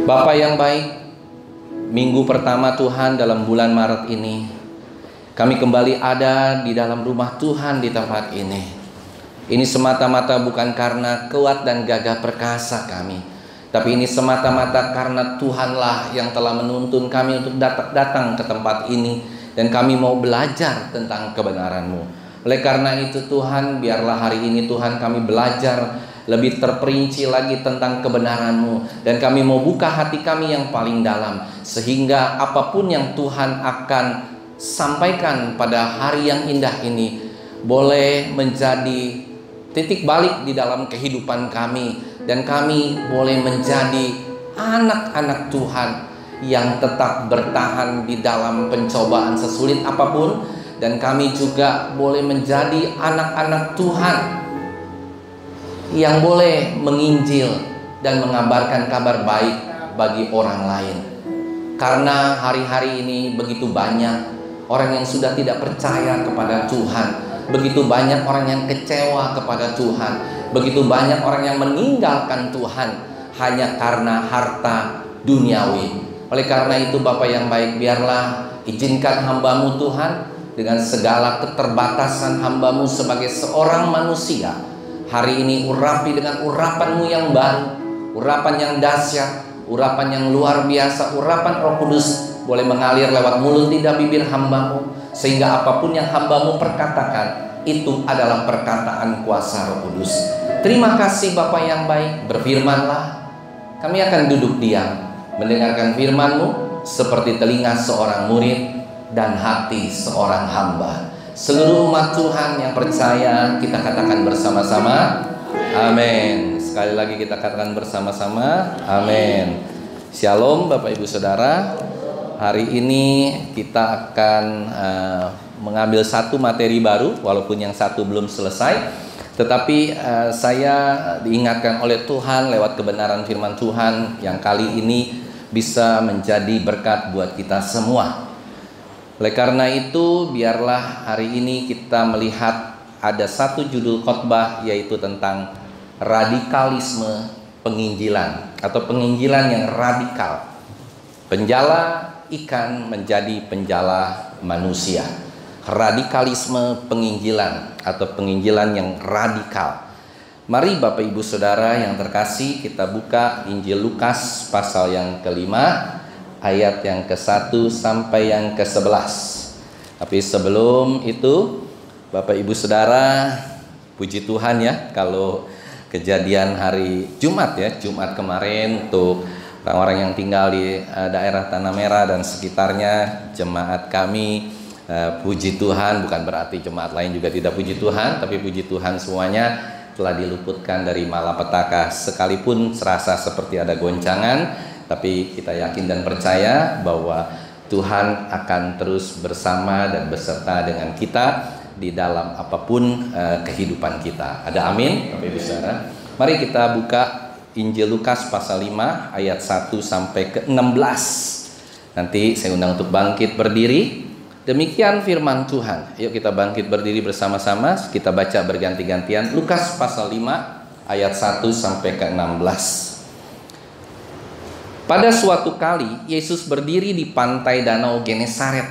Bapak yang baik, minggu pertama Tuhan dalam bulan Maret ini, kami kembali ada di dalam rumah Tuhan di tempat ini. Ini semata-mata bukan karena kuat dan gagah perkasa kami, tapi ini semata-mata karena Tuhanlah yang telah menuntun kami untuk datang ke tempat ini. Dan kami mau belajar tentang kebenaran-Mu. Oleh karena itu Tuhan, biarlah hari ini Tuhan kami belajar lebih terperinci lagi tentang kebenaran-Mu. Dan kami mau buka hati kami yang paling dalam, sehingga apapun yang Tuhan akan sampaikan pada hari yang indah ini boleh menjadi titik balik di dalam kehidupan kami. Dan kami boleh menjadi anak-anak Tuhan yang tetap bertahan di dalam pencobaan sesulit apapun. Dan kami juga boleh menjadi anak-anak Tuhan yang boleh menginjil dan mengabarkan kabar baik bagi orang lain. Karena hari-hari ini begitu banyak orang yang sudah tidak percaya kepada Tuhan, begitu banyak orang yang kecewa kepada Tuhan, begitu banyak orang yang meninggalkan Tuhan hanya karena harta duniawi. Oleh karena itu Bapak yang baik, biarlah izinkan hamba-Mu Tuhan, dengan segala keterbatasan hamba-Mu sebagai seorang manusia, hari ini urapi dengan urapan-Mu yang baru, urapan yang dahsyat, urapan yang luar biasa, urapan Roh Kudus boleh mengalir lewat mulut lidah bibir hamba-Mu, sehingga apapun yang hamba-Mu perkatakan itu adalah perkataan kuasa Roh Kudus. Terima kasih Bapak yang baik, berfirman-Lah. Kami akan duduk diam mendengarkan firman-Mu seperti telinga seorang murid dan hati seorang hamba. Seluruh umat Tuhan yang percaya, kita katakan bersama-sama amin. Sekali lagi kita katakan bersama-sama amin. Shalom Bapak Ibu Saudara. Hari ini kita akan mengambil satu materi baru, walaupun yang satu belum selesai. Tetapi saya diingatkan oleh Tuhan lewat kebenaran firman Tuhan yang kali ini bisa menjadi berkat buat kita semua. Oleh karena itu, biarlah hari ini kita melihat ada satu judul khotbah, yaitu tentang radikalisme penginjilan atau penginjilan yang radikal. Penjala ikan menjadi penjala manusia. Radikalisme penginjilan atau penginjilan yang radikal. Mari Bapak Ibu Saudara yang terkasih, kita buka Injil Lukas pasal yang kelima, ayat yang ke-1 sampai yang ke-11. Tapi sebelum itu, Bapak Ibu Saudara, puji Tuhan ya, kalau kejadian hari Jumat ya, Jumat kemarin untuk orang-orang yang tinggal di daerah Tanah Merah dan sekitarnya, jemaat kami, puji Tuhan, bukan berarti jemaat lain juga tidak puji Tuhan, tapi puji Tuhan semuanya telah diluputkan dari malapetaka. Sekalipun serasa seperti ada goncangan, tapi kita yakin dan percaya bahwa Tuhan akan terus bersama dan beserta dengan kita di dalam apapun kehidupan kita. Ada amin Bapak Ibu Saudara. Mari kita buka Injil Lukas pasal 5 ayat 1 sampai ke-16. Nanti saya undang untuk bangkit berdiri. Demikian firman Tuhan. Yuk kita bangkit berdiri bersama-sama. Kita baca berganti-gantian. Lukas pasal 5 ayat 1 sampai ke-16. Pada suatu kali Yesus berdiri di pantai danau Genesaret.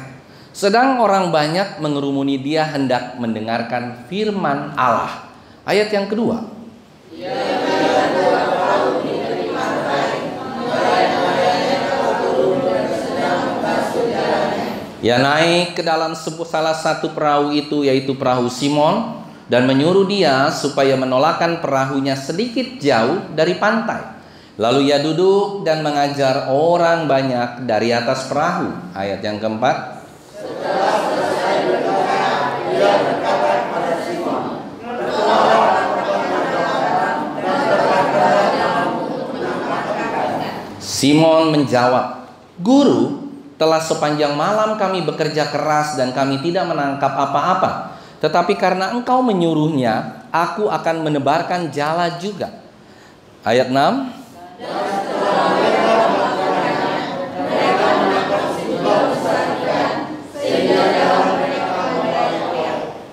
Sedang orang banyak mengerumuni Dia hendak mendengarkan firman Allah. Ayat yang kedua. Ia naik ke dalam salah satu perahu itu, yaitu perahu Simon, dan menyuruh dia supaya menolakkan perahunya sedikit jauh dari pantai. Lalu ia duduk dan mengajar orang banyak dari atas perahu. Ayat yang keempat. Setelah selesai berkata, ia berkata kepada Simon, Simon menjawab, Guru, telah sepanjang malam kami bekerja keras dan kami tidak menangkap apa-apa. Tetapi karena Engkau menyuruhnya, aku akan menebarkan jala juga. Ayat 6.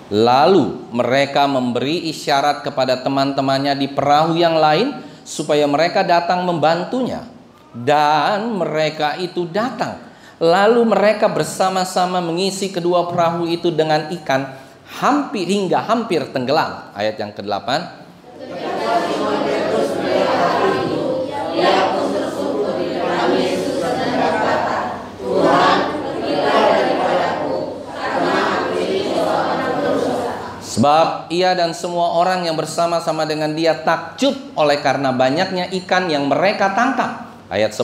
Lalu mereka memberi isyarat kepada teman-temannya di perahu yang lain supaya mereka datang membantunya. Dan mereka itu datang. Lalu mereka bersama-sama mengisi kedua perahu itu dengan ikan hingga hampir tenggelam. Ayat yang ke-8. Sebab ia dan semua orang yang bersama-sama dengan dia takjub oleh karena banyaknya ikan yang mereka tangkap. Ayat 10.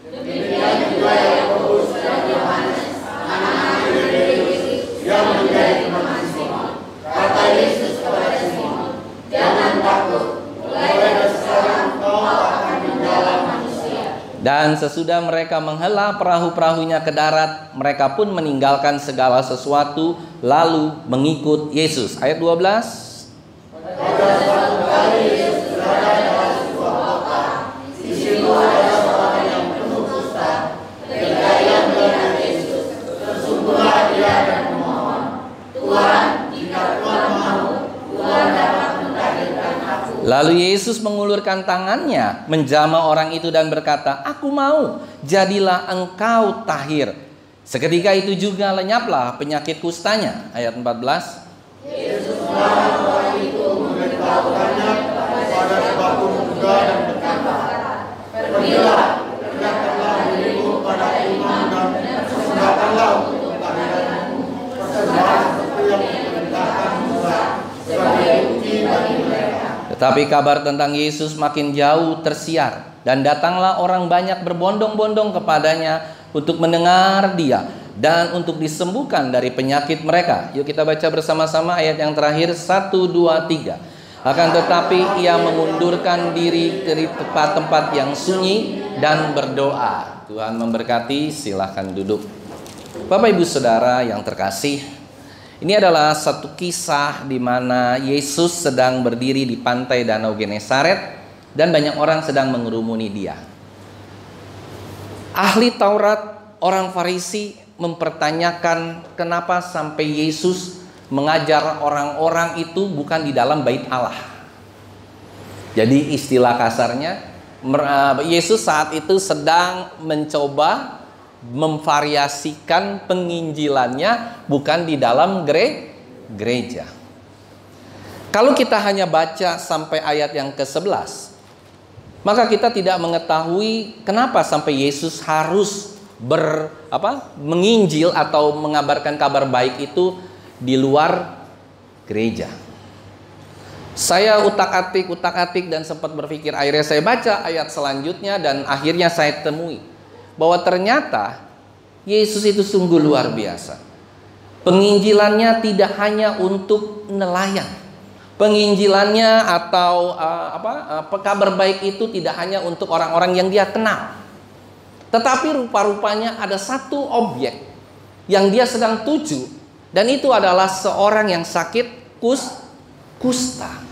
Demikian juga Yakobus dan Yohanes, anak-anak Zebedeus, yang menjadi teman Simon. Kata Yesus kepada Simon, jangan takut, mulai dari sekarang kau akan menjala manusia. Dan sesudah mereka menghela perahu-perahunya ke darat, mereka pun meninggalkan segala sesuatu lalu mengikut Yesus. Ayat 12. Pada suatu kali Yesus berada dalam sebuah kota. Di situ ada seorang yang penuh kusta. Ketika ia melihat Yesus, tersungguhlah dia dan memohon, Tuhan, jika Tuhan mau, Tuhan dapat mentahirkan aku. Lalu Yesus mengulurkan tangannya, menjamah orang itu dan berkata, aku mau, jadilah engkau tahir. Seketika itu juga lenyaplah penyakit kustanya. Ayat 14. Yesus melarang orang itu memberitahukannya kepada suatu pemuda dan berkata, pergilah, perlihatkanlah dirimu pada imam dan persembahkanlah untuk kehadiranmu persembahan seperti yang diperintahkan Musa sebagai bukti bagi mereka. Tetapi kabar tentang Yesus makin jauh tersiar, dan datanglah orang banyak berbondong-bondong kepadanya untuk mendengar dia dan untuk disembuhkan dari penyakit mereka. Yuk kita baca bersama-sama ayat yang terakhir, 1, 2, 3. Akan tetapi ia mengundurkan diri dari tempat-tempat yang sunyi dan berdoa. Tuhan memberkati, silakan duduk. Bapak Ibu Saudara yang terkasih, ini adalah satu kisah di mana Yesus sedang berdiri di pantai Danau Genesaret dan banyak orang sedang mengerumuni dia. Ahli Taurat, orang Farisi mempertanyakan kenapa sampai Yesus mengajar orang-orang itu bukan di dalam bait Allah. Jadi istilah kasarnya, Yesus saat itu sedang mencoba memvariasikan penginjilannya bukan di dalam gereja. Kalau kita hanya baca sampai ayat yang ke-11, maka kita tidak mengetahui kenapa sampai Yesus harus menginjil atau mengabarkan kabar baik itu di luar gereja. Saya utak-atik dan sempat berpikir, akhirnya saya baca ayat selanjutnya dan akhirnya saya temui bahwa ternyata Yesus itu sungguh luar biasa. Penginjilannya tidak hanya untuk nelayan. Penginjilannya atau kabar baik itu tidak hanya untuk orang-orang yang dia kenal. Tetapi rupa-rupanya ada satu objek yang dia sedang tuju, dan itu adalah seorang yang sakit kusta.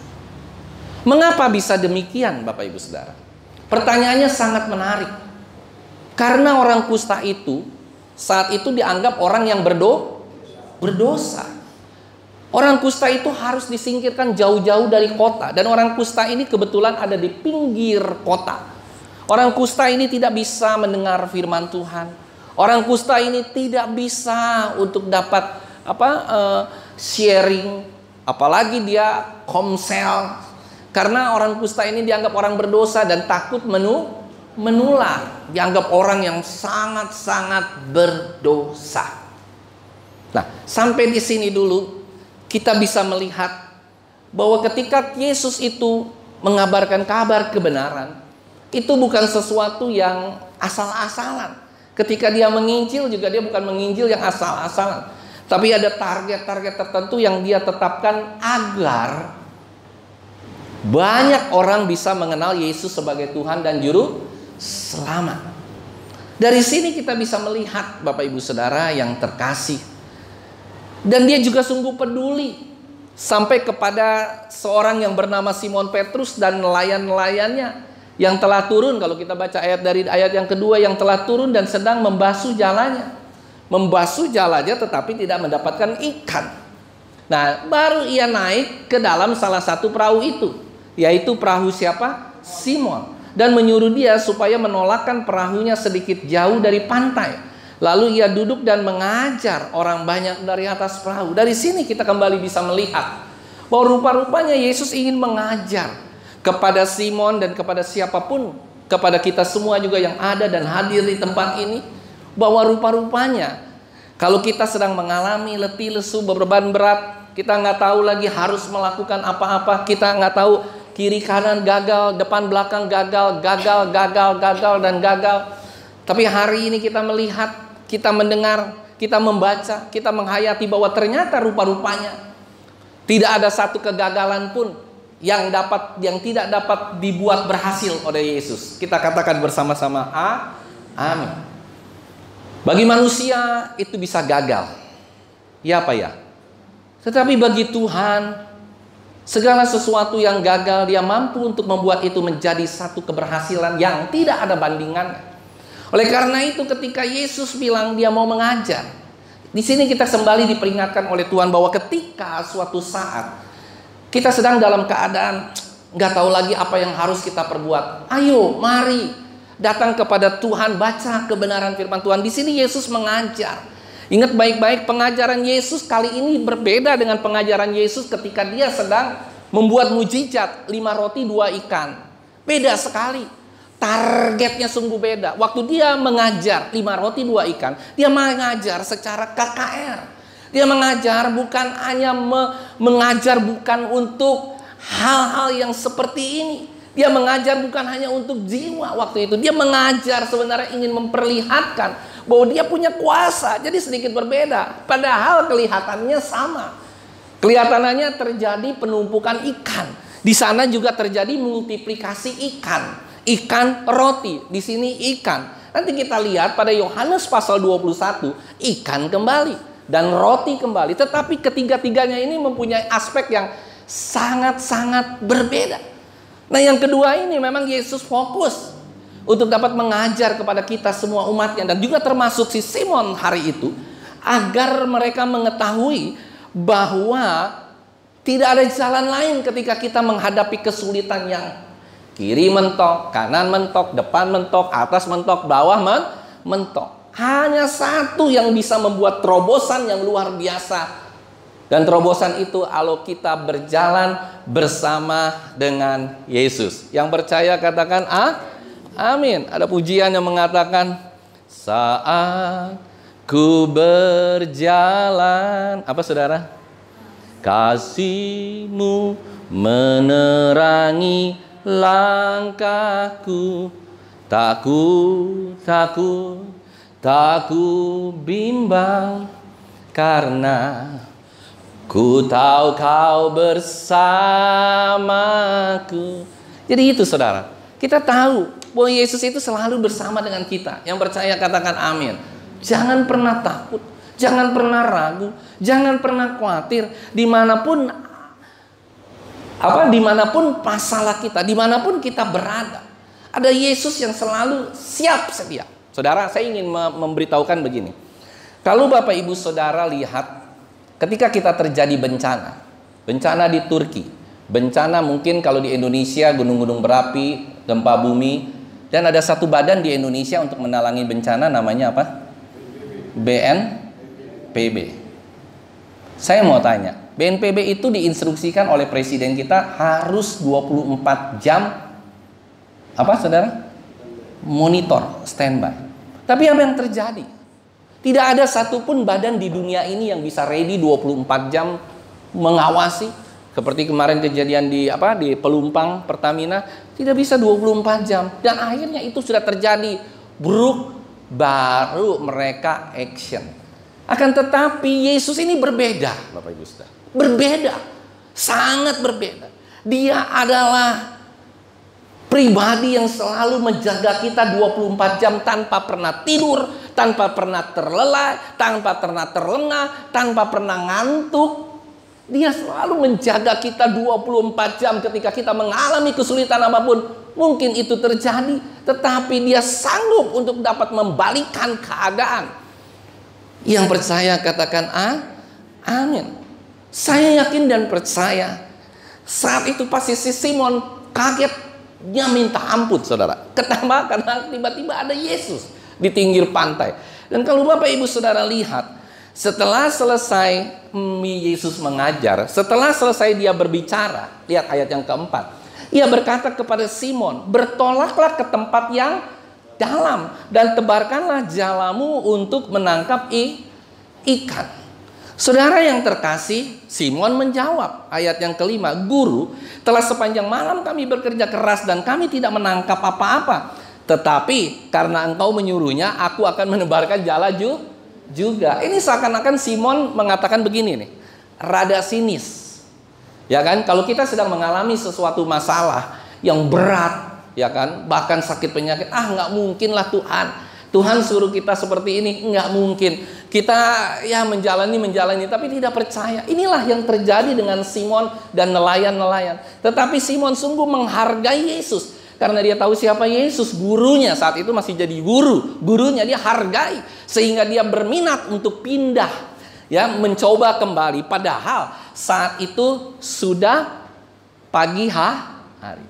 Mengapa bisa demikian, Bapak Ibu Saudara? Pertanyaannya sangat menarik. Karena orang kusta itu saat itu dianggap orang yang berdosa. Orang kusta itu harus disingkirkan jauh-jauh dari kota, dan orang kusta ini kebetulan ada di pinggir kota. Orang kusta ini tidak bisa mendengar firman Tuhan. Orang kusta ini tidak bisa untuk dapat sharing, apalagi dia komsel. Karena orang kusta ini dianggap orang berdosa dan takut menular. Dianggap orang yang sangat-sangat berdosa. Nah, sampai di sini dulu kita bisa melihat bahwa ketika Yesus itu mengabarkan kabar kebenaran, itu bukan sesuatu yang asal-asalan. Ketika dia menginjil juga dia bukan menginjil yang asal-asalan. Tapi ada target-target tertentu yang dia tetapkan agar banyak orang bisa mengenal Yesus sebagai Tuhan dan Juru Selamat. Dari sini kita bisa melihat Bapak Ibu Saudara yang terkasih. Dan dia juga sungguh peduli sampai kepada seorang yang bernama Simon Petrus dan nelayan-nelayannya yang telah turun. Kalau kita baca ayat yang kedua, yang telah turun dan sedang membasuh jalannya. Membasuh jalannya tetapi tidak mendapatkan ikan. Nah, baru ia naik ke dalam salah satu perahu itu, yaitu perahu siapa? Simon. dan menyuruh dia supaya menolakkan perahunya sedikit jauh dari pantai. Lalu ia duduk dan mengajar orang banyak dari atas perahu. Dari sini kita kembali bisa melihat bahwa rupa-rupanya Yesus ingin mengajar kepada Simon dan kepada siapapun, kepada kita semua juga yang ada dan hadir di tempat ini, bahwa rupa-rupanya kalau kita sedang mengalami letih lesu, beban berat, kita nggak tahu lagi harus melakukan apa-apa, kita nggak tahu kiri kanan gagal, depan belakang gagal, dan gagal. Tapi hari ini kita melihat, kita mendengar, kita membaca, kita menghayati bahwa ternyata rupa-rupanya tidak ada satu kegagalan pun yang tidak dapat dibuat berhasil oleh Yesus. Kita katakan bersama-sama, amin. Bagi manusia itu bisa gagal, ya apa ya? Tetapi bagi Tuhan, segala sesuatu yang gagal dia mampu untuk membuat itu menjadi satu keberhasilan yang tidak ada bandingan. Oleh karena itu ketika Yesus bilang dia mau mengajar, di sini kita kembali diperingatkan oleh Tuhan bahwa ketika suatu saat kita sedang dalam keadaan nggak tahu lagi apa yang harus kita perbuat, ayo mari datang kepada Tuhan, baca kebenaran firman Tuhan. Di sini Yesus mengajar. Ingat baik-baik, pengajaran Yesus kali ini berbeda dengan pengajaran Yesus ketika dia sedang membuat mujizat 5 roti 2 ikan. Beda sekali. Targetnya sungguh beda. Waktu dia mengajar 5 roti 2 ikan, dia mengajar secara KKR. Dia mengajar bukan hanya mengajar bukan untuk hal-hal yang seperti ini. Dia mengajar bukan hanya untuk jiwa waktu itu. Dia mengajar sebenarnya ingin memperlihatkan bahwa dia punya kuasa. Jadi sedikit berbeda. Padahal kelihatannya sama. Kelihatannya terjadi penumpukan ikan. Di sana juga terjadi multiplikasi ikan. Ikan roti. Di sini ikan. Nanti kita lihat pada Yohanes pasal 21. Ikan kembali. Dan roti kembali. Tetapi ketiga-tiganya ini mempunyai aspek yang sangat-sangat berbeda. Nah yang kedua ini memang Yesus fokus untuk dapat mengajar kepada kita semua umatnya. Dan juga termasuk si Simon hari itu. Agar mereka mengetahui bahwa tidak ada jalan lain ketika kita menghadapi kesulitan yang kiri mentok, kanan mentok, depan mentok, atas mentok, bawah mentok. Hanya satu yang bisa membuat terobosan yang luar biasa. Dan terobosan itu kalau kita berjalan bersama dengan Yesus. Yang percaya katakan amin. Ada pujian yang mengatakan, saat ku berjalan, apa saudara? Kasih-Mu menerangi langkahku, tak ku bimbang, karena ku tahu Kau bersamaku. Jadi itu saudara, kita tahu bahwa Yesus itu selalu bersama dengan kita. Yang percaya katakan amin. Jangan pernah takut, jangan pernah ragu, jangan pernah khawatir. Dimanapun masalah kita, dimanapun kita berada, ada Yesus yang selalu siap sedia. Saudara, saya ingin memberitahukan begini. Kalau Bapak Ibu Saudara lihat ketika kita terjadi bencana di Turki, bencana mungkin kalau di Indonesia gunung-gunung berapi, gempa bumi, dan ada satu badan di Indonesia untuk menalangi bencana namanya apa? BNPB. Saya mau tanya, BNPB itu diinstruksikan oleh presiden kita harus 24 jam apa saudara? Monitor, standby. Tapi apa yang terjadi? Tidak ada satupun badan di dunia ini yang bisa ready 24 jam mengawasi. Seperti kemarin kejadian di Pelumpang Pertamina, tidak bisa 24 jam. Dan akhirnya itu sudah terjadi. Baru mereka action. Akan tetapi Yesus ini berbeda, Bapak Ibu Saudara. Berbeda. Sangat berbeda. Dia adalah pribadi yang selalu menjaga kita 24 jam tanpa pernah tidur, tanpa pernah terlelap, tanpa pernah terlengah, tanpa pernah ngantuk. Dia selalu menjaga kita 24 jam ketika kita mengalami kesulitan apapun. Mungkin itu terjadi, tetapi dia sanggup untuk dapat membalikkan keadaan. Yang percaya katakan amin. Saya yakin dan percaya saat itu pasti si Simon kaget. Dia minta ampun, saudara. Kenapa? Karena tiba-tiba ada Yesus di pinggir pantai. Dan kalau Bapak Ibu Saudara lihat, setelah selesai Yesus mengajar, setelah selesai dia berbicara, lihat ayat yang keempat. Ia berkata kepada Simon, bertolaklah ke tempat yang dalam dan tebarkanlah jalamu untuk menangkap ikan. Saudara yang terkasih, Simon menjawab, ayat yang kelima, Guru, telah sepanjang malam kami bekerja keras dan kami tidak menangkap apa-apa. Tetapi karena engkau menyuruhnya, aku akan menebarkan jala juga. Ini seakan-akan Simon mengatakan begini nih, rada sinis. Ya kan, kalau kita sedang mengalami sesuatu masalah yang berat, ya kan, bahkan sakit penyakit, nggak mungkin lah Tuhan suruh kita seperti ini, nggak mungkin. Kita ya menjalani, tapi tidak percaya. Inilah yang terjadi dengan Simon dan nelayan-nelayan. Tetapi Simon sungguh menghargai Yesus. Karena dia tahu siapa Yesus, gurunya. Saat itu masih jadi gurunya dia hargai. Sehingga dia berminat untuk pindah, ya, mencoba kembali. Padahal saat itu sudah pagi hari.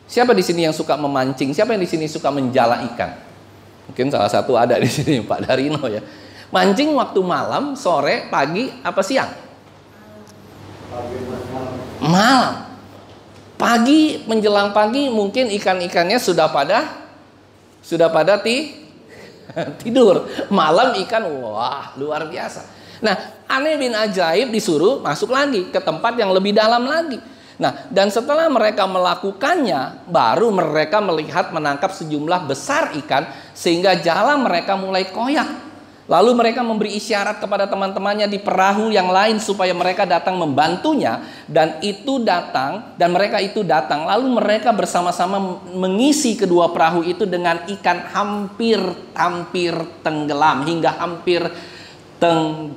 Siapa di sini yang suka memancing? Siapa yang di sini suka menjala ikan? Mungkin salah satu ada di sini, Pak Darino ya. Mancing waktu malam, sore, pagi, apa siang? Malam. Pagi, menjelang pagi mungkin ikan-ikannya sudah pada tidur. Malam ikan, wah, luar biasa. Nah, aneh bin ajaib disuruh masuk lagi ke tempat yang lebih dalam lagi. Nah, dan setelah mereka melakukannya, baru mereka melihat menangkap sejumlah besar ikan sehingga jala mereka mulai koyak. Lalu mereka memberi isyarat kepada teman-temannya di perahu yang lain supaya mereka datang membantunya, dan mereka itu datang. Lalu mereka bersama-sama mengisi kedua perahu itu dengan ikan hampir tenggelam, hingga hampir tenggelam.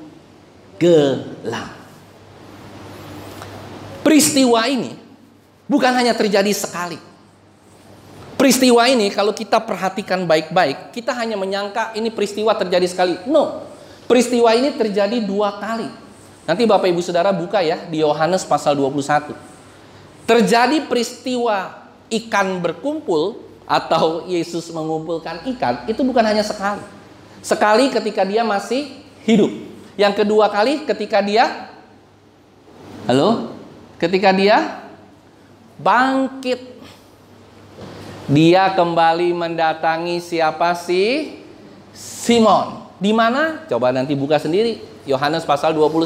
Peristiwa ini bukan hanya terjadi sekali. Peristiwa ini kalau kita perhatikan baik-baik, kita hanya menyangka ini peristiwa terjadi sekali. No, peristiwa ini terjadi 2 kali. Nanti Bapak Ibu Saudara buka ya di Yohanes pasal 21. Terjadi peristiwa ikan berkumpul atau Yesus mengumpulkan ikan, itu bukan hanya sekali. Sekali ketika dia masih hidup. Yang kedua kali ketika dia bangkit. Dia kembali mendatangi siapa sih? Simon. Di mana? Coba nanti buka sendiri. Yohanes pasal 21.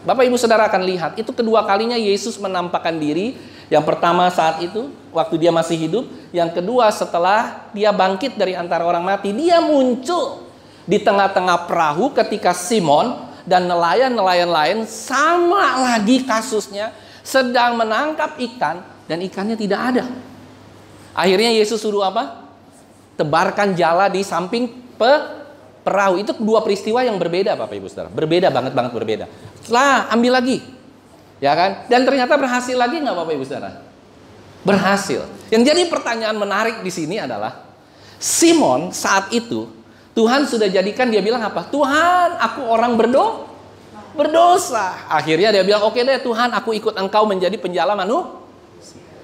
Bapak Ibu Saudara akan lihat. Itu kedua kalinya Yesus menampakkan diri. Yang pertama saat itu, waktu dia masih hidup. Yang kedua setelah dia bangkit dari antara orang mati. Dia muncul di tengah-tengah perahu ketika Simon dan nelayan-nelayan lain, sama lagi kasusnya, sedang menangkap ikan dan ikannya tidak ada. Akhirnya Yesus suruh apa? Tebarkan jala di samping perahu. Itu 2 peristiwa yang berbeda, Bapak Ibu Saudara. Berbeda banget berbeda. Setelah ambil lagi, ya kan? Dan ternyata berhasil lagi nggak, Bapak Ibu Saudara? Berhasil. Yang jadi pertanyaan menarik di sini adalah Simon saat itu Tuhan sudah jadikan dia bilang apa? Tuhan, aku orang berdosa. Akhirnya dia bilang, oke deh Tuhan, aku ikut engkau menjadi penjala manusia.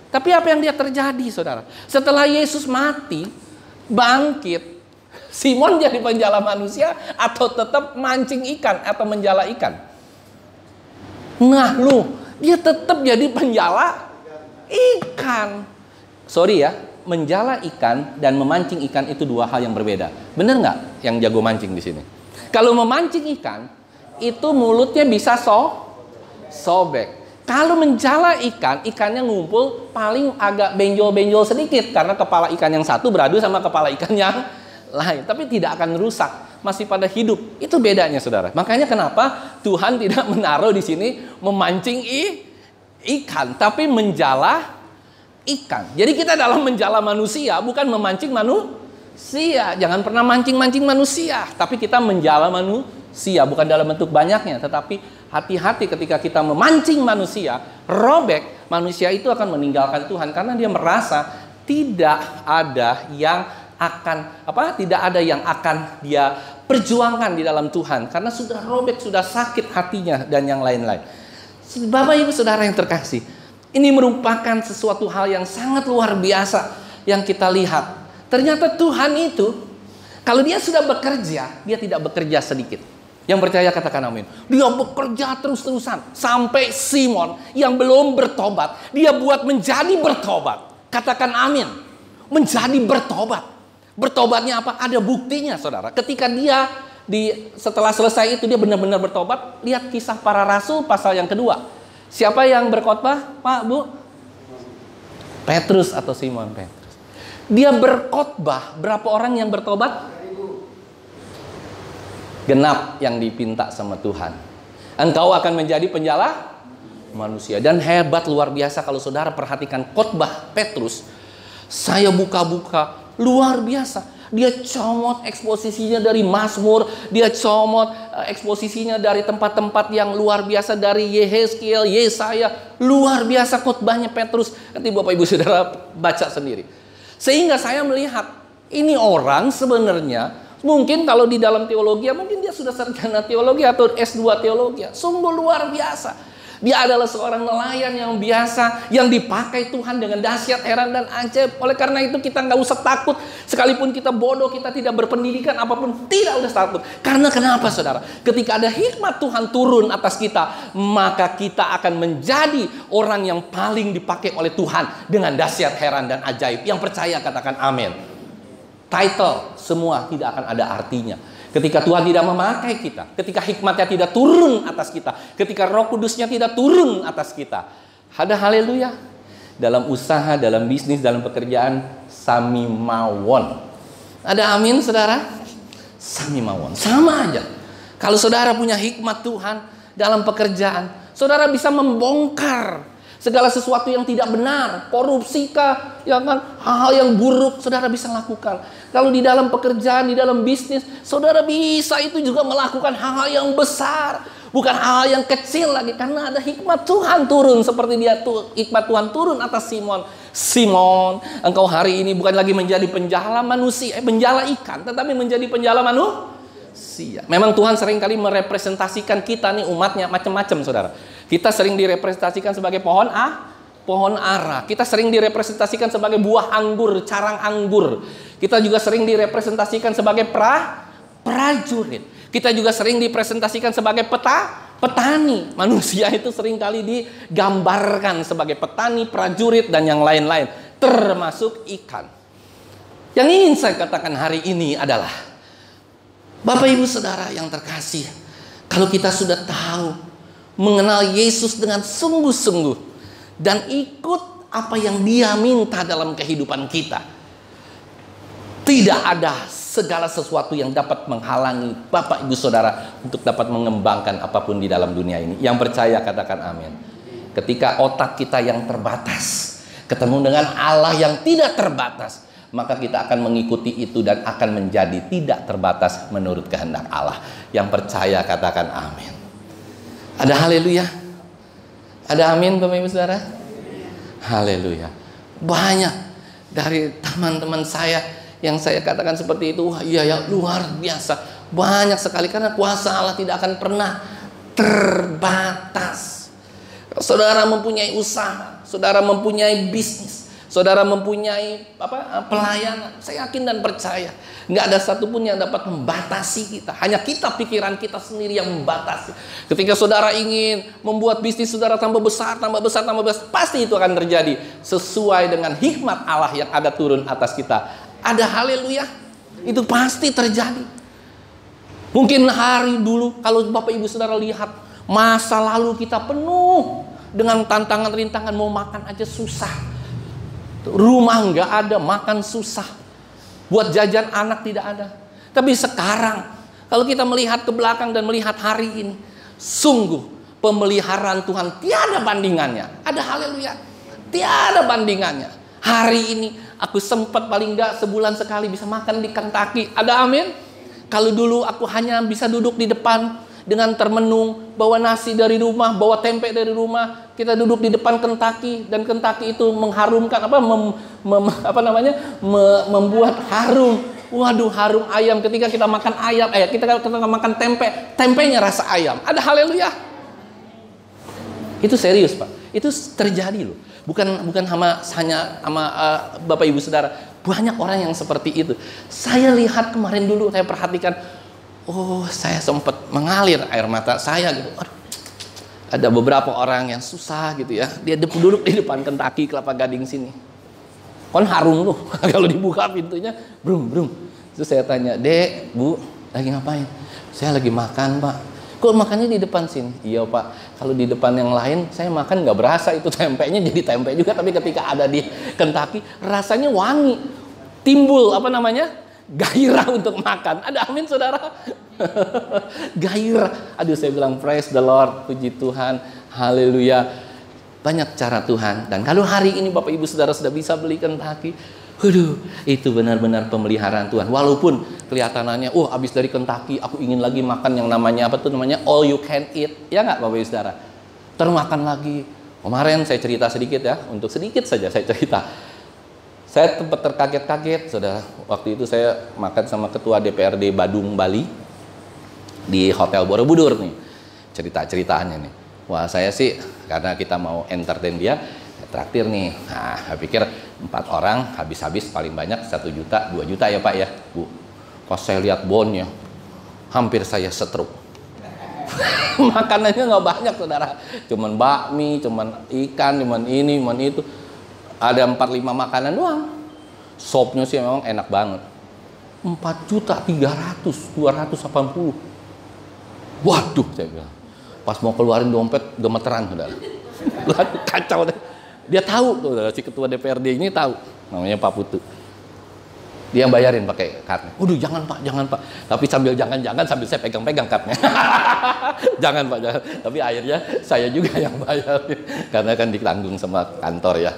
Tapi apa yang dia terjadi, saudara? Setelah Yesus mati, bangkit, Simon jadi penjala manusia atau tetap mancing ikan atau menjala ikan? Nah, dia tetap jadi penjala ikan. Sorry ya, menjala ikan dan memancing ikan itu 2 hal yang berbeda. Benar nggak yang jago mancing di sini? Kalau memancing ikan, itu mulutnya bisa sobek. Kalau menjala ikan, ikannya ngumpul paling agak benjol-benjol sedikit. Karena kepala ikan yang satu beradu sama kepala ikan yang lain. Tapi tidak akan rusak, masih pada hidup. Itu bedanya, saudara. Makanya kenapa Tuhan tidak menaruh di sini memancing ikan, tapi menjala ikan. Jadi kita dalam menjala manusia, bukan memancing manusia. Jangan pernah mancing-mancing manusia, tapi kita menjala manusia. Bukan dalam bentuk banyaknya, tetapi hati-hati ketika kita memancing manusia, robek, manusia itu akan meninggalkan Tuhan karena dia merasa tidak ada yang akan dia perjuangkan di dalam Tuhan karena sudah robek, sudah sakit hatinya dan yang lain-lain. Bapak Ibu Saudara yang terkasih, Ini merupakan sesuatu hal yang sangat luar biasa yang kita lihat. Ternyata Tuhan itu, kalau dia sudah bekerja, dia tidak bekerja sedikit. Yang percaya katakan amin. Dia bekerja terus-terusan sampai Simon yang belum bertobat, dia buat menjadi bertobat. Katakan amin. Menjadi bertobat. Bertobatnya apa? Ada buktinya, saudara. Ketika dia setelah selesai itu dia benar-benar bertobat. Lihat Kisah Para Rasul pasal yang kedua. Siapa yang berkhotbah, Pak, Bu? Petrus atau Simon Petrus. Dia berkhotbah, berapa orang yang bertobat? Genap yang dipinta sama Tuhan. Engkau akan menjadi penjala manusia. Dan hebat luar biasa kalau saudara perhatikan khotbah Petrus. Saya buka-buka, luar biasa. Dia comot eksposisinya dari Mazmur, dia comot eksposisinya dari tempat-tempat yang luar biasa, dari Yehezkiel, Yesaya. Luar biasa khotbahnya Petrus. Nanti Bapak Ibu Saudara baca sendiri. Sehingga saya melihat ini orang sebenarnya mungkin kalau di dalam teologi, mungkin dia sudah sarjana teologi atau S2 teologi. Sungguh luar biasa. Dia adalah seorang nelayan yang biasa, yang dipakai Tuhan dengan dahsyat, heran, dan ajaib. Oleh karena itu kita nggak usah takut. Sekalipun kita bodoh, kita tidak berpendidikan apapun, tidak usah takut. Karena kenapa, saudara? Ketika ada hikmat Tuhan turun atas kita, maka kita akan menjadi orang yang paling dipakai oleh Tuhan dengan dahsyat, heran, dan ajaib. Yang percaya katakan amin. Title semua tidak akan ada artinya ketika Tuhan tidak memakai kita, ketika hikmatnya tidak turun atas kita, ketika Roh Kudusnya tidak turun atas kita. Ada haleluya. Dalam usaha, dalam bisnis, dalam pekerjaan, sami mawon. Ada amin, saudara? Sami mawon. Sama aja. Kalau saudara punya hikmat Tuhan dalam pekerjaan, saudara bisa membongkar segala sesuatu yang tidak benar, korupsi kah, ya kan, hal-hal yang buruk saudara bisa lakukan. Kalau di dalam pekerjaan, di dalam bisnis, saudara bisa itu juga melakukan hal-hal yang besar, bukan hal-hal yang kecil lagi, karena ada hikmat Tuhan turun seperti hikmat Tuhan turun atas Simon. Simon, engkau hari ini bukan lagi menjadi penjala manusia, penjala ikan, tetapi menjadi penjala manusia. Memang Tuhan seringkali merepresentasikan kita nih umatnya macam-macam, saudara. Kita sering direpresentasikan sebagai pohon ara. Kita sering direpresentasikan sebagai buah anggur, carang anggur. Kita juga sering direpresentasikan sebagai prajurit. Kita juga sering dipresentasikan sebagai petani. Manusia itu seringkali digambarkan sebagai petani, prajurit, dan yang lain-lain, termasuk ikan. Yang ingin saya katakan hari ini adalah, Bapak Ibu Saudara yang terkasih, kalau kita sudah tahu mengenal Yesus dengan sungguh-sungguh dan ikut apa yang Dia minta dalam kehidupan kita, tidak ada segala sesuatu yang dapat menghalangi Bapak Ibu Saudara untuk dapat mengembangkan apapun di dalam dunia ini. Yang percaya katakan amin. Ketika otak kita yang terbatas ketemu dengan Allah yang tidak terbatas, maka kita akan mengikuti itu dan akan menjadi tidak terbatas menurut kehendak Allah. Yang percaya katakan amin. Ada haleluya? Ada amin Bapak Ibu Saudara? Haleluya. Banyak dari teman-teman saya yang saya katakan seperti itu, wah iya ya, luar biasa. Banyak sekali, karena kuasa Allah tidak akan pernah terbatas. Saudara mempunyai usaha, saudara mempunyai bisnis, saudara mempunyai pelayanan, saya yakin dan percaya nggak ada satupun yang dapat membatasi kita. Hanya kita, pikiran kita sendiri yang membatasi. Ketika saudara ingin membuat bisnis saudara tambah besar, pasti itu akan terjadi sesuai dengan hikmat Allah yang ada turun atas kita. Ada haleluya, itu pasti terjadi. Mungkin hari dulu kalau Bapak Ibu Saudara lihat masa lalu kita penuh dengan tantangan rintangan, mau makan aja susah, rumah nggak ada, makan susah, buat jajan anak tidak ada. Tapi sekarang kalau kita melihat ke belakang dan melihat hari ini, sungguh pemeliharaan Tuhan tiada bandingannya. Ada haleluya, tiada bandingannya. Hari ini aku sempat paling nggak sebulan sekali bisa makan di Kentucky. Ada amin. Kalau dulu aku hanya bisa duduk di depan dengan termenung, bawa nasi dari rumah, bawa tempe dari rumah, kita duduk di depan Kentucky, dan Kentucky itu mengharumkan membuat harum. Waduh, harum ayam. Ketika kita makan ayam, kita makan tempe, tempenya rasa ayam. Ada haleluya. Itu serius, Pak. Itu terjadi loh. Bukan hanya sama Bapak Ibu Saudara. Banyak orang yang seperti itu. Saya lihat kemarin dulu, saya perhatikan, oh saya sempat mengalir air mata saya gitu. Aduh, ada beberapa orang yang susah gitu ya. Dia duduk di depan Kentucky Kelapa Gading sini. Kan harum tuh kalau dibuka pintunya, brum. Terus saya tanya, "Dek, Bu, lagi ngapain?" "Saya lagi makan, Pak." "Kok makannya di depan sini?" "Iya, Pak. Kalau di depan yang lain saya makan nggak berasa itu tempenya jadi tempe juga, tapi ketika ada di Kentucky rasanya wangi. Timbul gairah untuk makan." Ada amin saudara? Gairah. Aduh, saya bilang praise the Lord, puji Tuhan, haleluya. Banyak cara Tuhan. Dan kalau hari ini Bapak Ibu Saudara sudah bisa beli Kentucky, itu benar-benar pemeliharaan Tuhan. Walaupun kelihatannya, abis dari Kentucky aku ingin lagi makan yang namanya all you can eat. Ya nggak Bapak Ibu Saudara? Termakan lagi. Kemarin saya cerita sedikit ya, untuk sedikit saja saya cerita. Saya tempat terkaget-kaget, saudara. Waktu itu saya makan sama Ketua DPRD Badung, Bali, di Hotel Borobudur nih. Cerita-ceritaannya nih. Wah, saya sih karena kita mau entertain dia, traktir nih. Nah, saya pikir 4 orang habis-habis paling banyak 1 juta, 2 juta ya Pak ya, Bu. Pas saya lihat bonnya, hampir saya stroke. Makanannya nggak banyak saudara, cuman bakmi, cuman ikan, cuman ini, cuman itu. Ada 4-5 makanan doang. Sopnya sih memang enak banget. 4.300.280. Waduh, saya bilang. Pas mau keluarin dompet gemeteran saudara. Kacau deh. Dia tahu tuh, si Ketua DPRD ini tahu, namanya Pak Putu. Dia yang bayarin pakai kartu. Jangan Pak. Tapi sambil jangan-jangan sambil saya pegang-pegang kartunya. Jangan Pak, jangan. Tapi akhirnya saya juga yang bayar. Karena kan ditanggung sama kantor ya.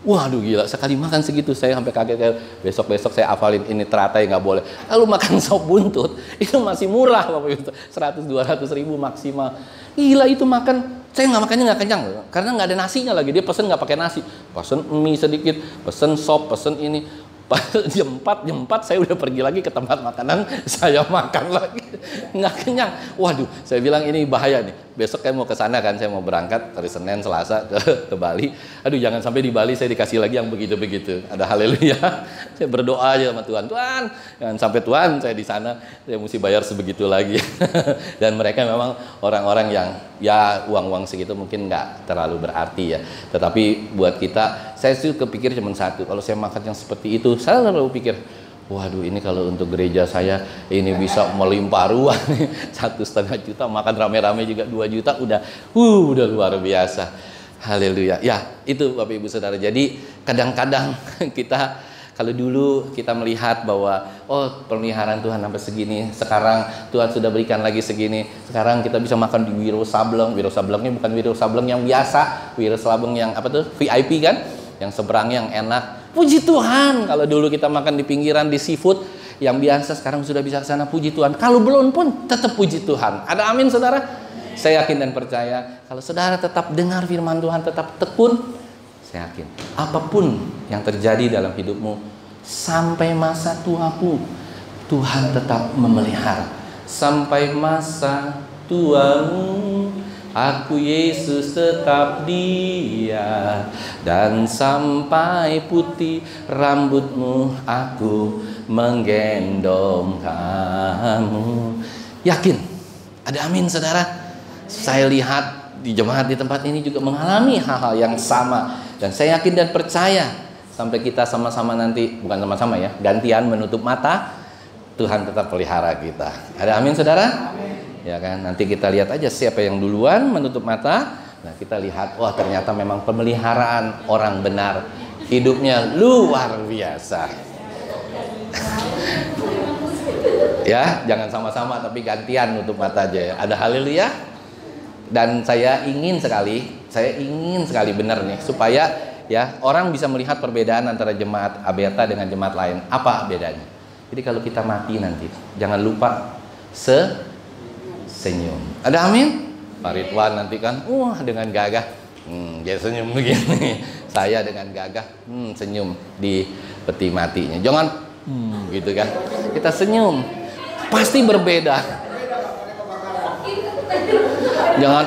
Waduh gila, sekali makan segitu saya sampai kaget. Besok-besok saya hafalin ini teratai nggak boleh. Lalu makan sop buntut itu masih murah Bapak Ibu, 100-200 ribu maksimal. Gila itu makan, saya makannya nggak kenyang loh, karena nggak ada nasinya lagi. Dia pesen nggak pakai nasi, pesen mie sedikit, pesen sop, pesen ini. Jam 4 saya udah pergi lagi ke tempat makanan, saya makan lagi, nggak kenyang. Waduh, saya bilang ini bahaya nih. Besok saya mau ke sana kan, saya mau berangkat hari Senin, Selasa ke Bali. Aduh, jangan sampai di Bali saya dikasih lagi yang begitu-begitu. Ada haleluya. Saya berdoa aja sama Tuhan, jangan sampai Tuhan saya di sana saya mesti bayar sebegitu lagi. Dan mereka memang orang-orang yang ya uang-uang segitu mungkin nggak terlalu berarti ya. Tetapi buat kita, saya sih kepikir cuma satu, kalau saya makan yang seperti itu, saya selalu pikir, waduh ini kalau untuk gereja saya ini bisa melimpah ruah nih, 1,5 juta, makan rame-rame juga 2 juta, udah luar biasa. Haleluya. Ya, itu Bapak Ibu Saudara. Jadi kadang-kadang kita, kalau dulu kita melihat bahwa pemeliharaan Tuhan sampai segini, sekarang Tuhan sudah berikan lagi segini, sekarang kita bisa makan di Wiro Sableng. Wiro Sablengnya bukan Wiro Sableng yang biasa, Wiro Sableng yang VIP kan, yang seberang yang enak. Puji Tuhan, kalau dulu kita makan di pinggiran di seafood yang biasa, sekarang sudah bisa ke sana. Puji Tuhan. Kalau belum pun tetap puji Tuhan. Ada amin saudara? Saya yakin dan percaya kalau saudara tetap dengar firman Tuhan, tetap tekun, saya yakin apapun yang terjadi dalam hidupmu sampai masa tuamu, Tuhan tetap memelihara. Sampai masa tuamu, aku Yesus tetap Dia, dan sampai putih rambutmu, aku menggendong kamu. Yakin? Ada amin saudara? Saya lihat di jemaat di tempat ini juga mengalami hal-hal yang sama, dan saya yakin dan percaya sampai kita sama-sama nanti, bukan sama-sama ya, gantian menutup mata, Tuhan tetap pelihara kita. Ada amin saudara? Amin. Ya kan, nanti kita lihat aja siapa yang duluan menutup mata. Nah, kita lihat, wah ternyata memang pemeliharaan orang benar, hidupnya luar biasa. Ya, jangan sama-sama tapi gantian nutup mata aja ya. Ada haleluya. Dan saya ingin sekali benar nih, supaya ya orang bisa melihat perbedaan antara jemaat Aberta dengan jemaat lain. Apa bedanya? Jadi kalau kita mati nanti, jangan lupa senyum. Ada amin? Pak Ridwan nanti kan, dengan gagah, dia senyum begini. Saya dengan gagah, senyum di peti matinya. Jangan, gitu kan? Kita senyum, pasti berbeda. Jangan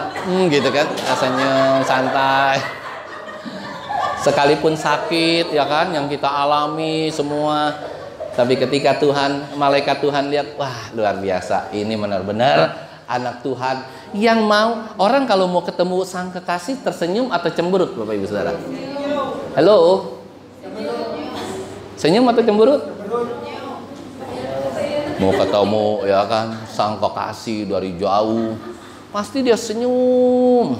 gitu kan, rasanya santai. Sekalipun sakit ya kan yang kita alami semua, tapi ketika malaikat Tuhan lihat, wah luar biasa, ini benar-benar anak Tuhan yang mau. Orang kalau mau ketemu sang kekasih tersenyum atau cemberut, Bapak Ibu Saudara? Halo? Senyum atau cemberut? Mau ketemu ya kan sang kekasih dari jauh, pasti dia senyum.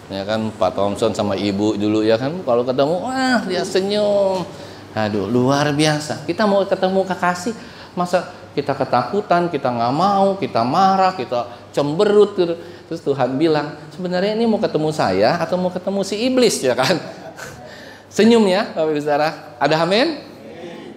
Ya kan Pak Thompson sama Ibu dulu ya kan kalau ketemu, wah dia senyum. Aduh luar biasa. Kita mau ketemu kekasih, masa kita ketakutan, kita nggak mau, kita marah, kita cemberut gitu. Terus Tuhan bilang, sebenarnya ini mau ketemu saya atau mau ketemu si iblis ya kan? Senyum ya Bapak Ibu Saudara. Ada amin?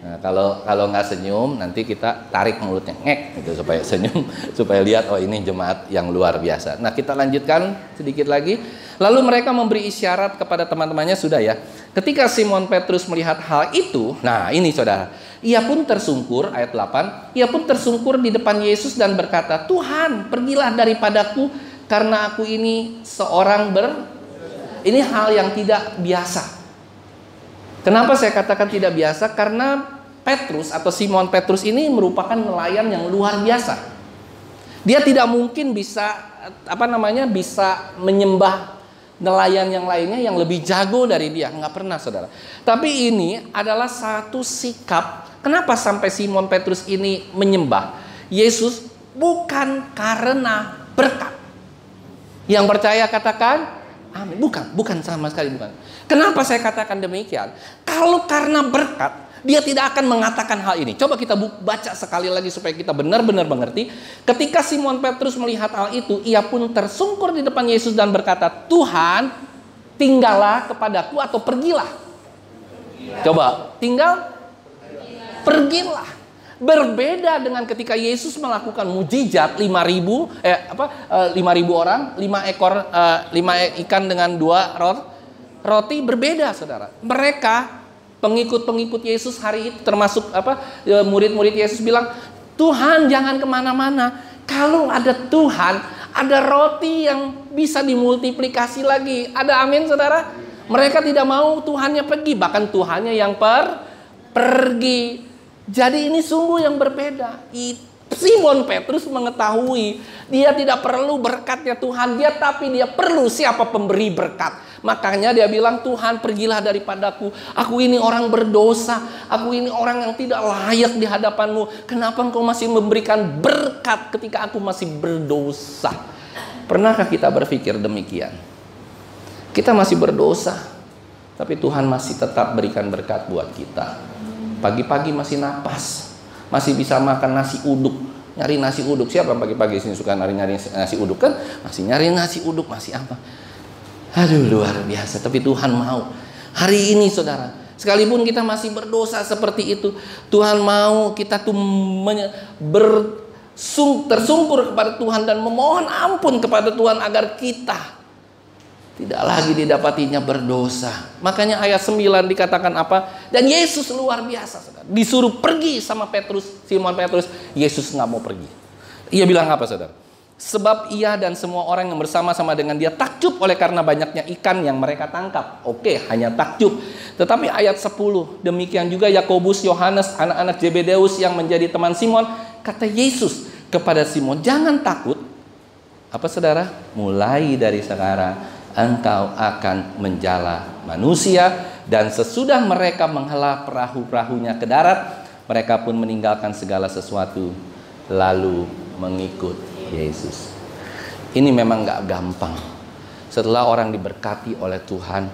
Nah, kalau nggak senyum, nanti kita tarik mulutnya, ngek gitu supaya senyum, supaya lihat, oh ini jemaat yang luar biasa. Nah kita lanjutkan sedikit lagi. Lalu mereka memberi isyarat kepada teman-temannya, sudah ya. Ketika Simon Petrus melihat hal itu, nah ini saudara, ia pun tersungkur, ayat 8, ia pun tersungkur di depan Yesus dan berkata, Tuhan pergilah daripadaku karena aku ini seorang ini hal yang tidak biasa. Kenapa saya katakan tidak biasa? Karena Petrus atau Simon Petrus ini merupakan nelayan yang luar biasa. Dia tidak mungkin bisa bisa menyembah nelayan yang lainnya yang lebih jago dari dia. Nggak pernah saudara. Tapi ini adalah satu sikap. Kenapa sampai Simon Petrus ini menyembah Yesus? Bukan karena berkat. Yang percaya katakan amin. Bukan sama sekali bukan. Kenapa saya katakan demikian? Kalau karena berkat, dia tidak akan mengatakan hal ini. Coba kita baca sekali lagi supaya kita benar-benar mengerti. Ketika Simon Petrus melihat hal itu, ia pun tersungkur di depan Yesus dan berkata, Tuhan, tinggallah kepadaku atau pergilah. Coba, pergilah. Berbeda dengan ketika Yesus melakukan mujizat 5.000 orang, 5 ikan dengan 2 roti, berbeda saudara. Mereka pengikut-pengikut Yesus hari itu termasuk murid-murid Yesus bilang, Tuhan jangan kemana-mana. Kalau ada Tuhan, ada roti yang bisa dimultiplikasi lagi. Ada amin saudara? Mereka tidak mau Tuhannya pergi, bahkan Tuhannya yang pergi. Jadi ini sungguh yang berbeda. Simon Petrus mengetahui dia tidak perlu berkatnya Tuhan, tapi dia perlu siapa pemberi berkat. Makanya dia bilang, Tuhan pergilah daripadaku. Aku ini orang berdosa. Aku ini orang yang tidak layak di hadapan-Mu. Kenapa Engkau masih memberikan berkat ketika aku masih berdosa? Pernahkah kita berpikir demikian? Kita masih berdosa, tapi Tuhan masih tetap berikan berkat buat kita. Pagi-pagi masih napas, masih bisa makan nasi uduk. Nyari nasi uduk, siapa pagi-pagi sini suka nyari nasi uduk kan? Masih nyari nasi uduk, masih apa? Aduh luar biasa, tapi Tuhan mau. Hari ini saudara, sekalipun kita masih berdosa seperti itu, Tuhan mau kita tuh tersungkur kepada Tuhan dan memohon ampun kepada Tuhan agar kita tidak lagi didapatinya berdosa. Makanya ayat 9 dikatakan apa? Dan Yesus luar biasa saudara, disuruh pergi sama Simon Petrus. Yesus nggak mau pergi. Ia bilang apa saudara? Sebab ia dan semua orang yang bersama-sama dengan dia takjub oleh karena banyaknya ikan yang mereka tangkap. Oke, hanya takjub. Tetapi ayat 10, demikian juga Yakobus, Yohanes, anak-anak Zebedeus yang menjadi teman Simon. Kata Yesus kepada Simon, jangan takut. Apa saudara? Mulai dari sekarang engkau akan menjala manusia. Dan sesudah mereka menghela perahu-perahunya ke darat, mereka pun meninggalkan segala sesuatu lalu mengikut Yesus. Ini memang gak gampang. Setelah orang diberkati oleh Tuhan,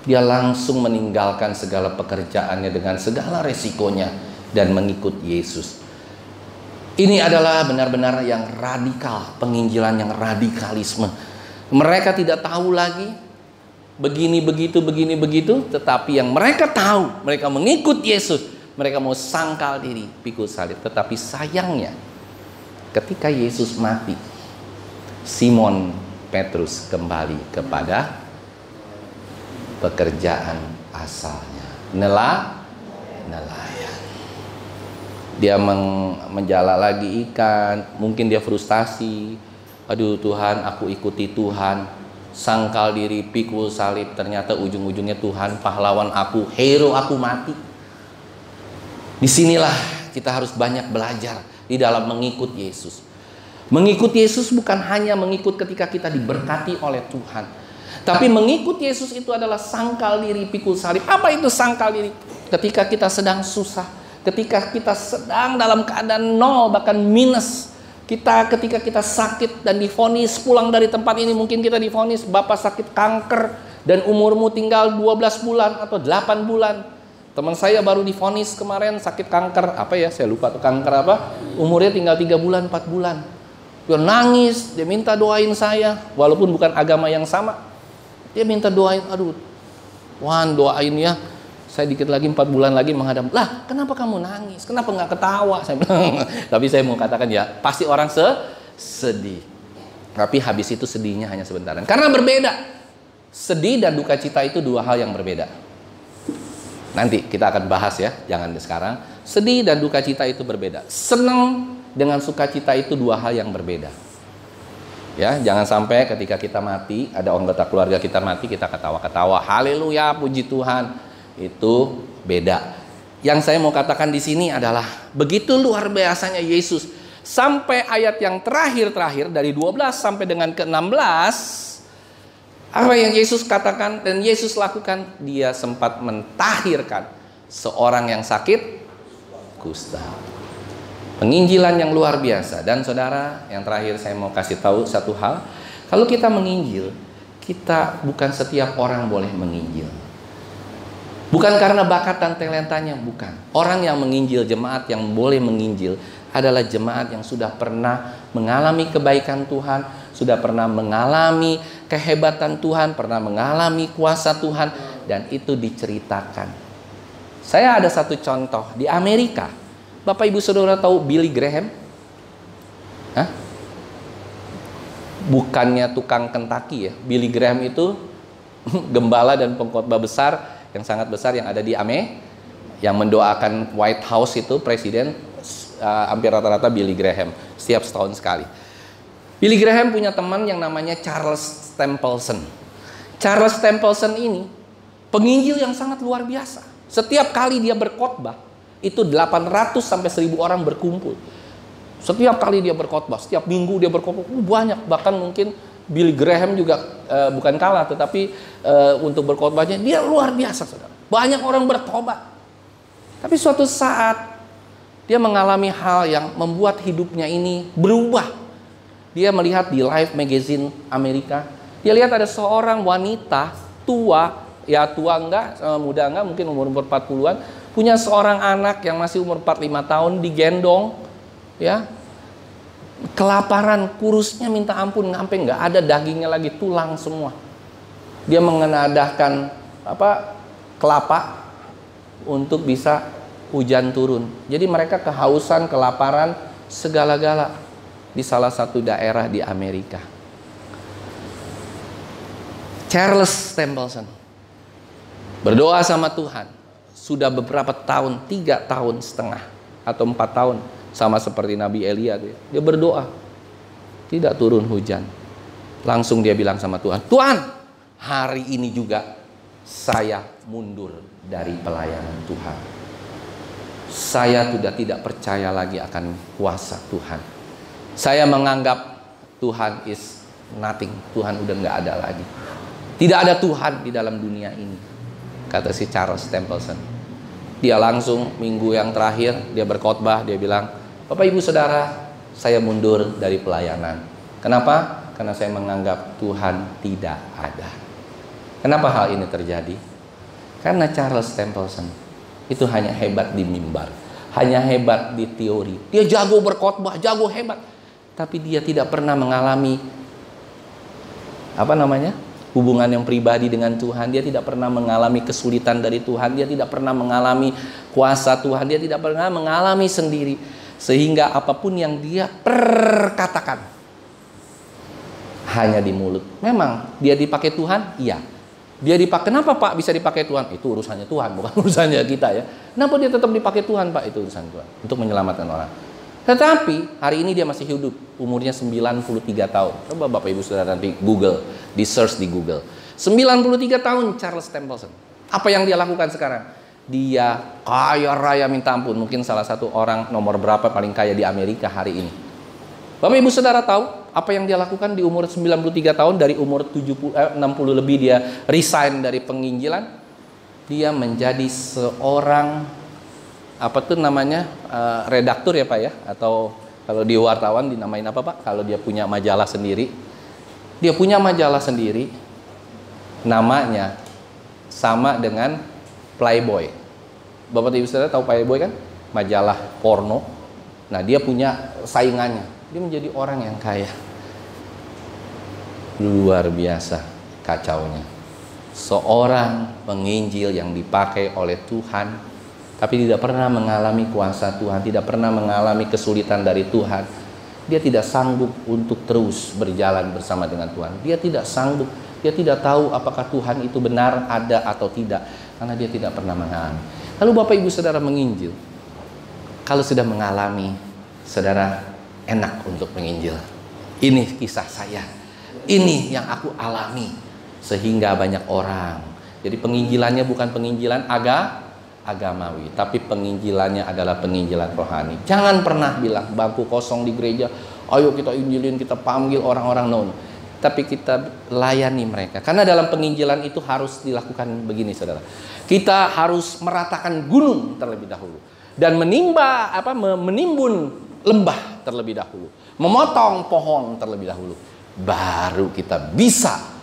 dia langsung meninggalkan segala pekerjaannya dengan segala resikonya dan mengikut Yesus. Ini adalah benar-benar yang radikal, penginjilan yang radikalisme. Mereka tidak tahu lagi begini begitu, tetapi yang mereka tahu, mereka mengikut Yesus. Mereka mau sangkal diri, pikul salib. Tetapi sayangnya, ketika Yesus mati, Simon Petrus kembali kepada pekerjaan asalnya, nelayan. Dia menjala lagi ikan, mungkin dia frustasi. Aduh Tuhan, aku ikuti Tuhan. Sangkal diri, pikul salib, ternyata ujung-ujungnya Tuhan pahlawan aku, hero aku mati. Disinilah kita harus banyak belajar di dalam mengikut Yesus. Mengikut Yesus bukan hanya mengikut ketika kita diberkati oleh Tuhan, tapi mengikut Yesus itu adalah sangkal diri, pikul salib. Apa itu sangkal diri? Ketika kita sedang susah, ketika kita sedang dalam keadaan nol bahkan minus, ketika kita sakit dan divonis pulang dari tempat ini, mungkin kita divonis Bapak sakit kanker dan umurmu tinggal 12 bulan atau 8 bulan. Teman saya baru divonis kemarin sakit kanker, apa ya, saya lupa tuh kanker apa, umurnya tinggal 3 bulan, 4 bulan. Dia nangis, dia minta doain saya, walaupun bukan agama yang sama. Dia minta doain, aduh Wan doain ya, saya dikit lagi 4 bulan lagi menghadap. Lah kenapa kamu nangis, kenapa nggak ketawa? Saya bilang, tapi saya mau katakan ya, pasti orang sedih. Tapi habis itu sedihnya hanya sebentar. Karena berbeda. Sedih dan duka cita itu dua hal yang berbeda. Nanti kita akan bahas ya, jangan sekarang. Sedih dan duka cita itu berbeda. Senang dengan sukacita itu dua hal yang berbeda. Ya, jangan sampai ketika kita mati, ada anggota keluarga kita mati, kita ketawa-ketawa, haleluya, puji Tuhan. Itu beda. Yang saya mau katakan di sini adalah begitu luar biasanya Yesus. Sampai ayat yang terakhir dari 12 sampai dengan ke-16, apa yang Yesus katakan dan Yesus lakukan? Dia sempat mentahirkan seorang yang sakit kusta. Penginjilan yang luar biasa. Dan saudara, yang terakhir saya mau kasih tahu satu hal. Kalau kita menginjil, kita bukan setiap orang boleh menginjil. Bukan karena bakat dan talentanya, bukan. Orang yang menginjil, jemaat yang boleh menginjil adalah jemaat yang sudah pernah mengalami kebaikan Tuhan, sudah pernah mengalami kehebatan Tuhan, pernah mengalami kuasa Tuhan, dan itu diceritakan. Saya ada satu contoh di Amerika. Bapak Ibu Saudara tahu Billy Graham? Hah? Bukannya tukang Kentucky ya. Billy Graham itu gembala dan pengkhotbah besar yang sangat besar yang ada di Amerika, yang mendoakan White House itu presiden hampir rata-rata Billy Graham setiap setahun sekali. Billy Graham punya teman yang namanya Charles Templeton. Charles Templeton ini penginjil yang sangat luar biasa. Setiap kali dia berkhotbah itu 800 sampai 1000 orang berkumpul. Setiap kali dia berkhotbah, setiap minggu dia berkhotbah banyak, bahkan mungkin Billy Graham juga bukan kalah, tetapi untuk berkhotbahnya dia luar biasa, saudara. Banyak orang bertobat. Tapi suatu saat dia mengalami hal yang membuat hidupnya ini berubah. Dia melihat di Life Magazine Amerika, dia lihat ada seorang wanita tua, ya tua enggak, muda enggak, mungkin umur 40-an, punya seorang anak yang masih umur 45 tahun digendong, ya. Kelaparan, kurusnya minta ampun, sampai nggak ada dagingnya lagi, tulang semua. Dia mengenadahkan kelapa untuk bisa hujan turun. Jadi mereka kehausan, kelaparan, segala-gala di salah satu daerah di Amerika. Charles Templeton berdoa sama Tuhan. Sudah beberapa tahun, 3,5 tahun atau 4 tahun. Sama seperti Nabi Elia, dia berdoa, tidak turun hujan. Langsung dia bilang sama Tuhan, Tuhan, hari ini juga saya mundur dari pelayanan Tuhan. Saya sudah tidak percaya lagi akan kuasa Tuhan. Saya menganggap Tuhan is nothing. Tuhan udah nggak ada lagi. Tidak ada Tuhan di dalam dunia ini, kata si Charles Templeton. Dia langsung minggu yang terakhir dia berkhotbah, dia bilang, Bapak Ibu Saudara, saya mundur dari pelayanan. Kenapa? Karena saya menganggap Tuhan tidak ada. Kenapa hal ini terjadi? Karena Charles Templeton itu hanya hebat di mimbar, hanya hebat di teori. Dia jago berkhotbah, jago hebat, tapi dia tidak pernah mengalami hubungan yang pribadi dengan Tuhan. Dia tidak pernah mengalami kesulitan dari Tuhan. Dia tidak pernah mengalami kuasa Tuhan. Dia tidak pernah mengalami sendiri. Sehingga apapun yang dia perkatakan hanya di mulut. Memang dia dipakai Tuhan? Iya. Dia dipakai. Kenapa Pak bisa dipakai Tuhan? Itu urusannya Tuhan, bukan urusannya kita ya. Kenapa dia tetap dipakai Tuhan Pak? Itu urusan Tuhan. Untuk menyelamatkan orang. Tetapi hari ini dia masih hidup, umurnya 93 tahun. Coba Bapak Ibu Saudara nanti Google, di search di Google. 93 tahun Charles Templeton. Apa yang dia lakukan sekarang? Dia kaya raya minta ampun. Mungkin salah satu orang nomor berapa paling kaya di Amerika hari ini. Bapak Ibu Saudara tahu apa yang dia lakukan di umur 93 tahun? Dari umur 60 lebih dia resign dari penginjilan. Dia menjadi seorang redaktur ya Pak ya, atau kalau di wartawan dinamain apa Pak? Kalau dia punya majalah sendiri, dia punya majalah sendiri, namanya sama dengan Playboy. Bapak Ibu Saudara tahu Playboy kan? Majalah porno. Nah dia punya saingannya, dia menjadi orang yang kaya. Luar biasa kacaunya. Seorang penginjil yang dipakai oleh Tuhan, tapi tidak pernah mengalami kuasa Tuhan, tidak pernah mengalami kesulitan dari Tuhan. Dia tidak sanggup untuk terus berjalan bersama dengan Tuhan. Dia tidak sanggup, dia tidak tahu apakah Tuhan itu benar ada atau tidak, karena dia tidak pernah mengalami. Lalu Bapak Ibu Saudara menginjil, kalau sudah mengalami, saudara enak untuk menginjil. Ini kisah saya, ini yang aku alami, sehingga banyak orang. Jadi penginjilannya bukan penginjilan agamawi, tapi penginjilannya adalah penginjilan rohani. Jangan pernah bilang bangku kosong di gereja, ayo kita injilin, kita panggil orang-orang, no. Tapi kita layani mereka. Karena dalam penginjilan itu harus dilakukan begini saudara. Kita harus meratakan gunung terlebih dahulu, dan menimbun lembah terlebih dahulu, memotong pohon terlebih dahulu, baru kita bisa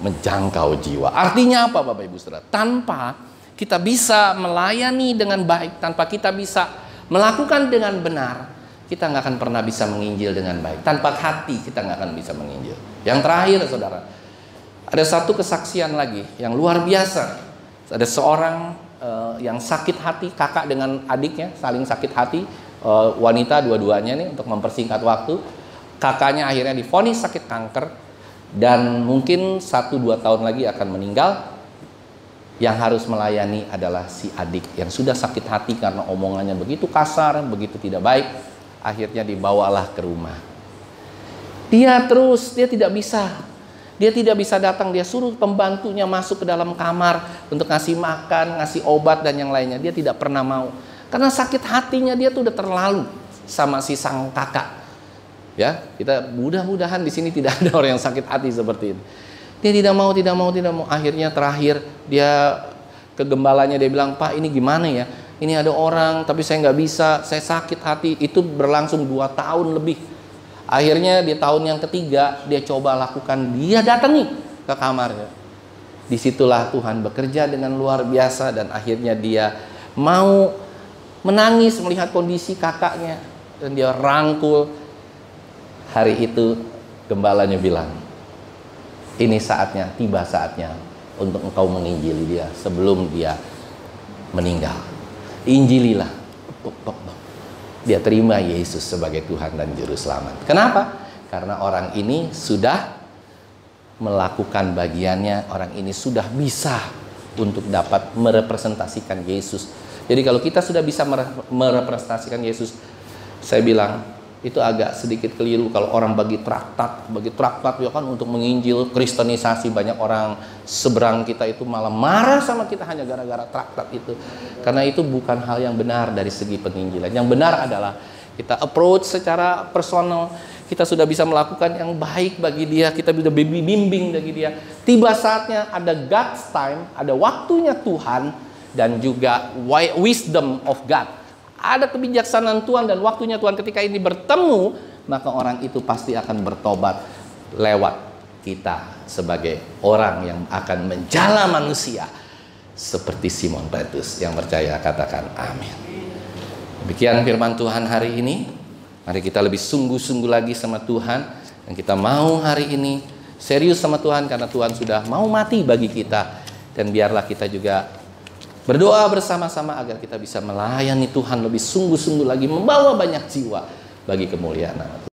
menjangkau jiwa. Artinya apa Bapak Ibu Saudara? Tanpa kita bisa melayani dengan baik, tanpa kita bisa melakukan dengan benar, kita nggak akan pernah bisa menginjil dengan baik. Tanpa hati kita nggak akan bisa menginjil. Yang terakhir saudara, ada satu kesaksian lagi yang luar biasa. Ada seorang yang sakit hati, kakak dengan adiknya saling sakit hati, wanita dua-duanya nih, untuk mempersingkat waktu. Kakaknya akhirnya divonis sakit kanker, dan mungkin 1-2 tahun lagi akan meninggal. Yang harus melayani adalah si adik yang sudah sakit hati karena omongannya begitu kasar, begitu tidak baik. Akhirnya dibawalah ke rumah. Dia tidak bisa datang. Dia suruh pembantunya masuk ke dalam kamar untuk ngasih makan, ngasih obat dan yang lainnya. Dia tidak pernah mau, karena sakit hatinya dia tuh udah terlalu sama si sang kakak. Ya, kita mudah-mudahan di sini tidak ada orang yang sakit hati seperti itu. Dia tidak mau. Akhirnya terakhir dia ke gembalanya, dia bilang, Pak ini gimana ya? Ini ada orang tapi saya nggak bisa, saya sakit hati. Itu berlangsung 2 tahun lebih. Akhirnya di tahun yang ketiga dia coba lakukan, dia datangi ke kamarnya. Disitulah Tuhan bekerja dengan luar biasa, dan akhirnya dia mau menangis melihat kondisi kakaknya, dan dia rangkul. Hari itu gembalanya bilang, ini saatnya, tiba saatnya untuk engkau menginjili dia sebelum dia meninggal. Injililah. Dia terima Yesus sebagai Tuhan dan Juru Selamat. Kenapa? Karena orang ini sudah melakukan bagiannya. Orang ini sudah bisa untuk dapat merepresentasikan Yesus. Jadi kalau kita sudah bisa merepresentasikan Yesus, saya bilang, itu agak sedikit keliru kalau orang bagi traktat ya kan, untuk menginjil, kristenisasi. Banyak orang seberang kita itu malah marah sama kita hanya gara-gara traktat itu. Karena itu bukan hal yang benar dari segi penginjilan. Yang benar adalah kita approach secara personal. Kita sudah bisa melakukan yang baik bagi dia, kita sudah bimbing bagi dia. Tiba saatnya, ada God's time, ada waktunya Tuhan, dan juga wisdom of God. Ada kebijaksanaan Tuhan dan waktunya Tuhan. Ketika ini bertemu, maka orang itu pasti akan bertobat lewat kita sebagai orang yang akan menjala manusia seperti Simon Petrus. Yang percaya katakan amin. Demikian firman Tuhan hari ini. Mari kita lebih sungguh-sungguh lagi sama Tuhan, dan kita mau hari ini serius sama Tuhan, karena Tuhan sudah mau mati bagi kita. Dan biarlah kita juga berdoa bersama-sama agar kita bisa melayani Tuhan lebih sungguh-sungguh lagi, membawa banyak jiwa bagi kemuliaan nama Tuhan.